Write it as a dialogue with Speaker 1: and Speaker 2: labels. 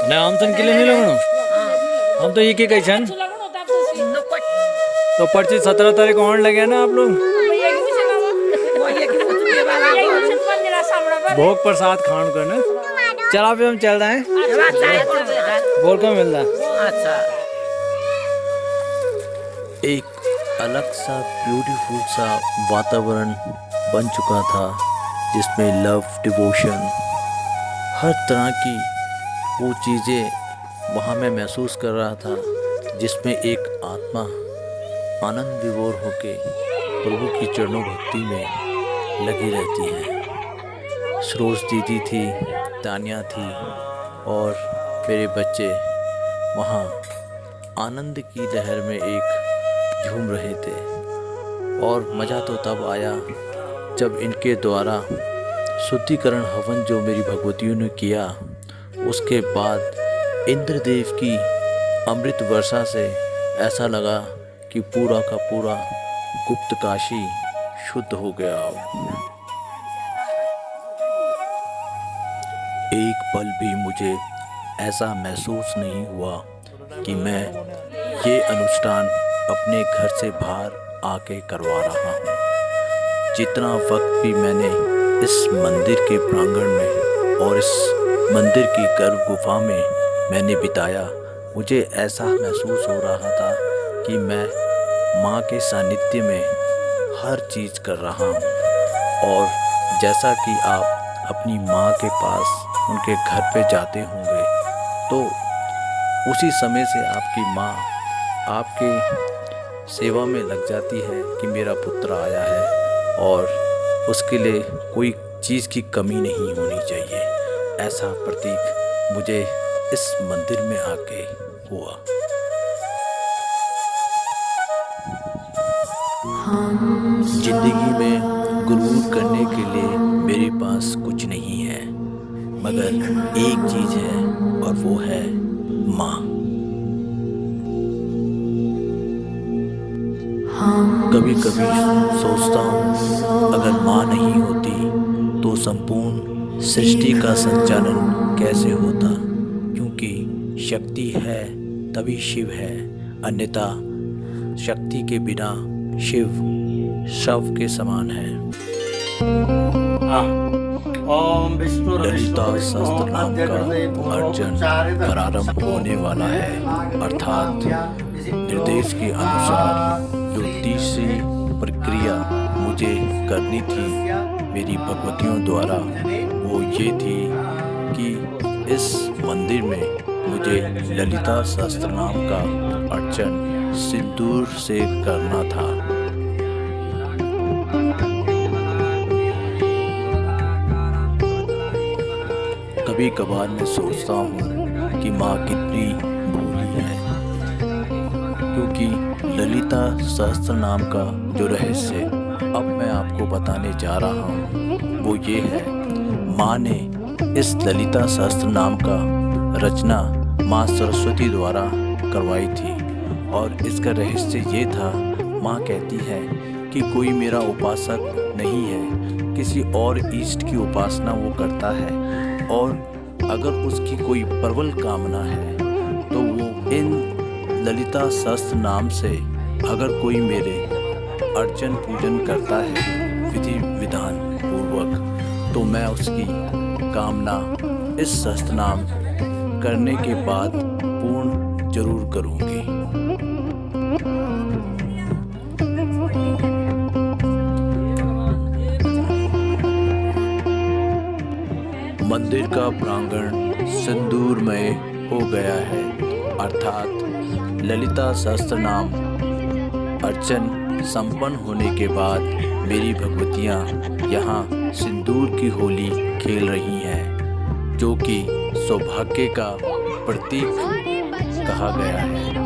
Speaker 1: नाही आमचं केलं नाही लग्न हम तो एक ही छन तो पर्ची 17 तारीख को ऑन लगे ना आप लोग भोग प्रसाद खान को ना चला पे हम चल रहे हैं बोल को मिल रहा अच्छा एक अलग सा ब्यूटीफुल सा वातावरण बन चुका था जिसमें लव डिवोशन हर तरह की वो चीज़ें वहाँ मैं महसूस कर रहा था जिसमें एक आत्मा आनंद विभोर होके प्रभु की चरणों भक्ति में लगी रहती है। सरोज दीदी थी, तानिया थी और मेरे बच्चे वहाँ आनंद की लहर में एक झूम रहे थे। और मज़ा तो तब आया जब इनके द्वारा शुद्धिकरण हवन जो मेरी भगवतियों ने किया, उसके बाद इंद्रदेव की अमृत वर्षा से ऐसा लगा कि पूरा का पूरा गुप्त काशी शुद्ध हो गया हो। एक पल भी मुझे ऐसा महसूस नहीं हुआ कि मैं ये अनुष्ठान अपने घर से बाहर आके करवा रहा हूँ। जितना वक्त भी मैंने इस मंदिर के प्रांगण में और इस मंदिर की गर्भ गुफा में मैंने बिताया, मुझे ऐसा महसूस हो रहा था कि मैं माँ के सानिध्य में हर चीज़ कर रहा हूँ। और जैसा कि आप अपनी माँ के पास उनके घर पे जाते होंगे तो उसी समय से आपकी माँ आपके सेवा में लग जाती है कि मेरा पुत्र आया है और उसके लिए कोई चीज़ की कमी नहीं होनी चाहिए। ऐसा प्रतीक मुझे इस मंदिर में आके हुआ। जिंदगी में गुरूर करने के लिए मेरे पास कुछ नहीं है, मगर एक चीज़ है और वो है माँ। कभी कभी सोचता हूँ अगर माँ नहीं होती तो संपूर्ण सृष्टि का संचालन कैसे होता, क्योंकि शक्ति है तभी शिव है, अन्यथा शक्ति के बिना शिव शव के समान है।
Speaker 2: ओम विष्णु
Speaker 1: ललिता सहस्त्र नाम का अर्चन प्रारंभ होने वाला है, अर्थात निर्देश के अनुसार जो तीसरी प्रक्रिया मुझे करनी थी मेरी भगवतियों द्वारा, वो ये थी कि इस मंदिर में मुझे ललिता सहस्त्र नाम का अर्चन सिंदूर से करना था। कभी कभार मैं सोचता हूँ कि माँ कितनी भोली है, क्योंकि ललिता सहस्त्र नाम का जो रहस्य अब मैं आपको बताने जा रहा हूँ वो ये है। माँ ने इस ललिता सहस्त्र नाम का रचना माँ सरस्वती द्वारा करवाई थी और इसका रहस्य ये था, माँ कहती है कि कोई मेरा उपासक नहीं है, किसी और ईष्ट की उपासना वो करता है और अगर उसकी कोई प्रबल कामना है तो वो इन ललिता सहस्त्र नाम से अगर कोई मेरे अर्चन पूजन करता है विधि विधान पूर्वक, तो मैं उसकी कामना इस सहस्त्र नाम करने के बाद पूर्ण जरूर करूँगी। मंदिर का प्रांगण सिंदूरमय हो गया है, अर्थात ललिता सहस्त्र नाम अर्चन संपन्न होने के बाद मेरी भगवतियाँ यहाँ सिंदूर की होली खेल रही हैं, जो कि सौभाग्य का प्रतीक कहा गया है।